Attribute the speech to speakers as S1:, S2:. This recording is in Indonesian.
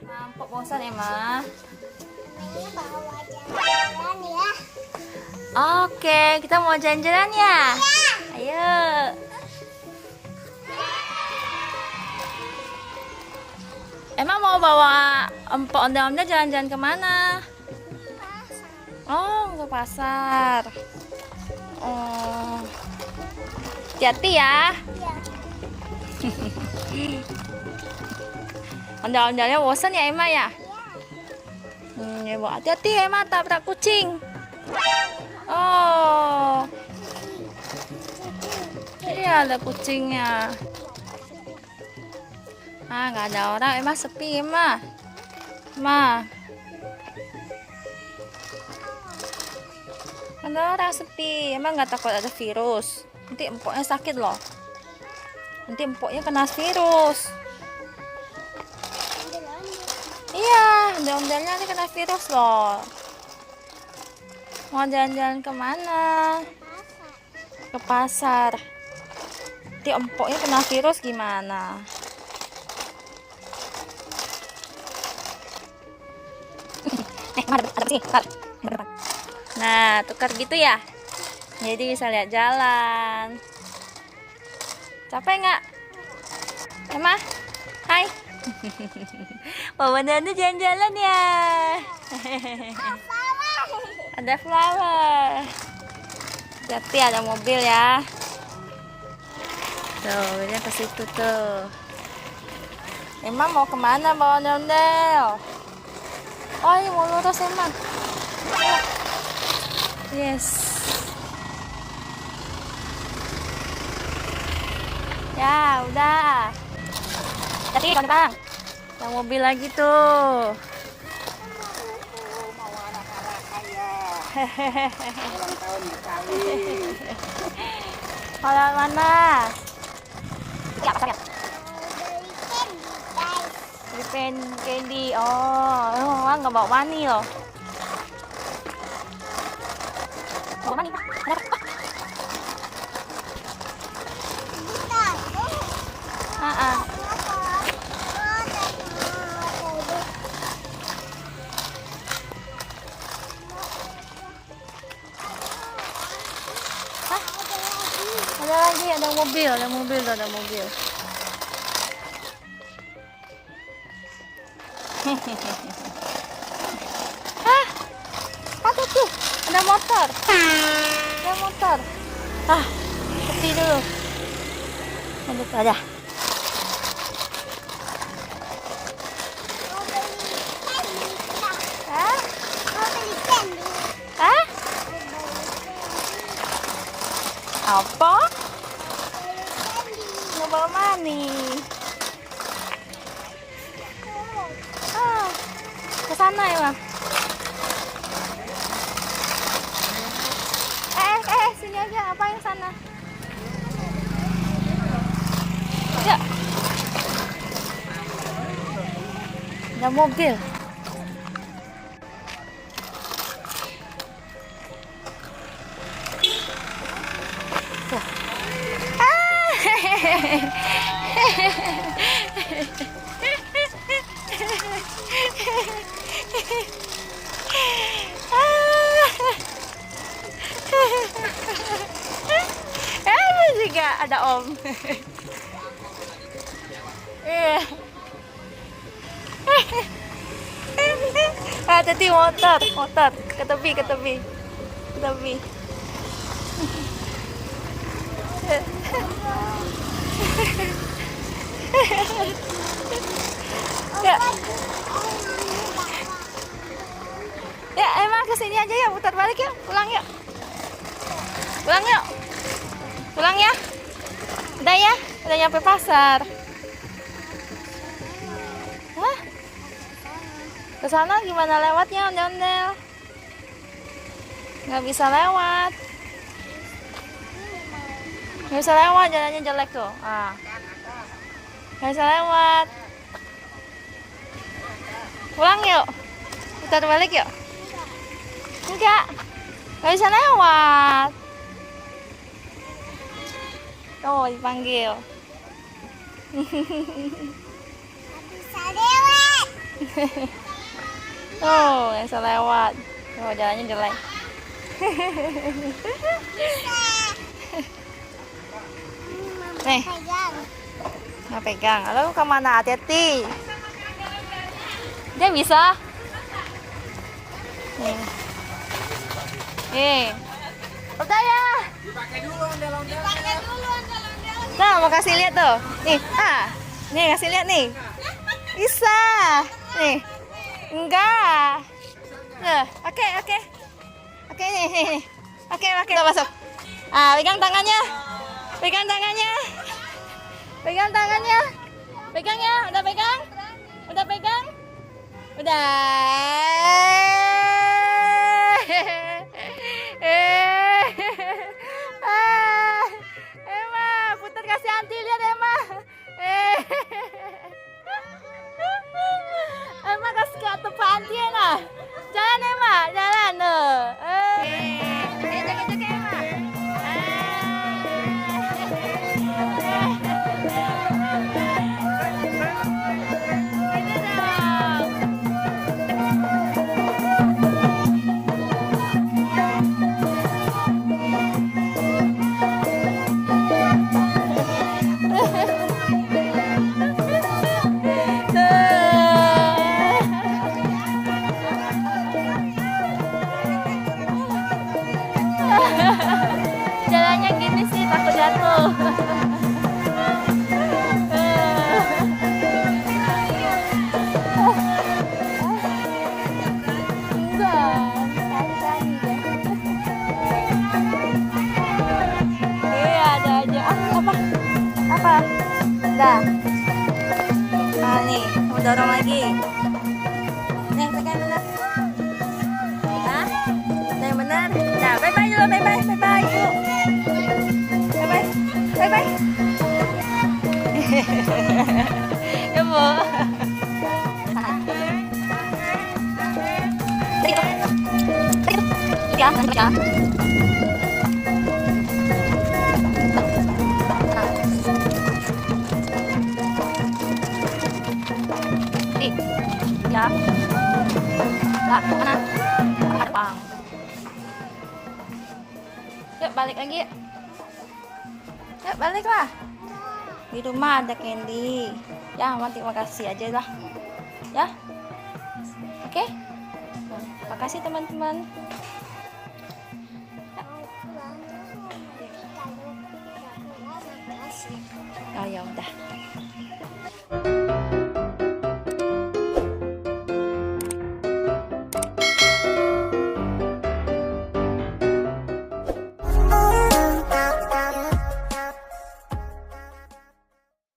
S1: Mampuk bosan Emma.
S2: Namanya bawa jalan ya.
S1: Oke, kita mau jalan-jalan ya. Ayo. Emma mau bawa empok ondel-ondel jalan-jalan kemana? Oh, ke pasar. Oh, hati-hati ya.
S2: Iya.
S1: Ondel-ondelnya bosan ya Emma ya? Ya, Bu. Hati-hati Emma, tabrak kucing. Oh, iya ada kucingnya. Ah, nggak ada orang, Emma sepi Emma. Emma. Ada orang sepi, Emma nggak takut ada virus. Nanti empoknya sakit loh. Nanti empoknya kena virus. Iya, ondel-ondelnya nanti kena virus loh. Mau jalan-jalan kemana? Ke pasar. Nanti empoknya kena virus gimana? Nah, tukar gitu ya. Jadi bisa lihat jalan. Capek nggak? Emma? Hai. Mama Nanda jalan-jalan ya. Ada flower. Tapi ada mobil ya. Tuh, mobilnya ke situ tuh. Emang mau kemana bawa ondel-ondel? Oh, ini mau lurus emang. Yes. Ya, udah. Tapi kalau bang, ada mobil lagi tuh.
S2: Mau anak-anak kaya. Ulang tahun sekali.
S1: Kalau mana? Ya, apa ya? Beli pen candy. Oh, Mama nggak bawa mani loh. Bawa mani? Kenapa? Ah. Ada lagi, ada mobil. Hah? Apa tuh? Ada motor. Ah, sepi dulu. Ada. Hah? Hah? Apa? Mau bawa mani. Ah, ke sana ya, Bang. Sini aja. Apa yang sana? Ya. Ada mobil. Tuh. Juga ada om. Iya. Tadi motor ke tepi. Ya, emang kesini aja ya, putar balik yuk, pulang yuk. Pulang ya. Udah ya, udah nyampe pasar. Hah? Ke sana gimana lewatnya, ondel-ondel? Nggak bisa lewat. Jalannya jelek tuh. Ah. Nggak bisa lewat. Pulang yuk. Putar balik yuk. Enggak. Nggak bisa lewat. Oh, dipanggil. Oh, yang selewat. Oh, jalannya jelek. Nih, nggak pegang. Lalu kemana? Hati-hati. Dia bisa. Udah ya.
S2: Dipakai dulu ondel-ondelnya.
S1: Nah, mau kasih lihat tuh. Nih, nih kasih lihat nih. Bisa. Nih. Enggak. Nah, oke. Oke nih. Oke, kita masuk. Pegang tangannya. Pegang tangannya. Pegang tangannya. Pegang ya. Udah pegang? Udah pegang? Udah. Emma, putar kasih anti lihat Emma. Emma kasih ke tempat anti nah. Jalan Emma, jalan tuh. Jaga-jaga Emma. Jalannya gini sih, takut jatuh. Enggak, santai deh. Iya, ada aja. Apa? Dah. Nih, mau dorong lagi. Nih, pegang benar. Yang benar. Nah, bye-bye dulu, bye-bye yuk. Bye-bye. Ya, Bu. Ya. Ya. Lah, mana? Ada pang. Yuk balik lagi yuk. Yuk baliklah. Di rumah ada Candy. Ya, mati makasih aja lah. Ya. Oke. Makasih teman-teman.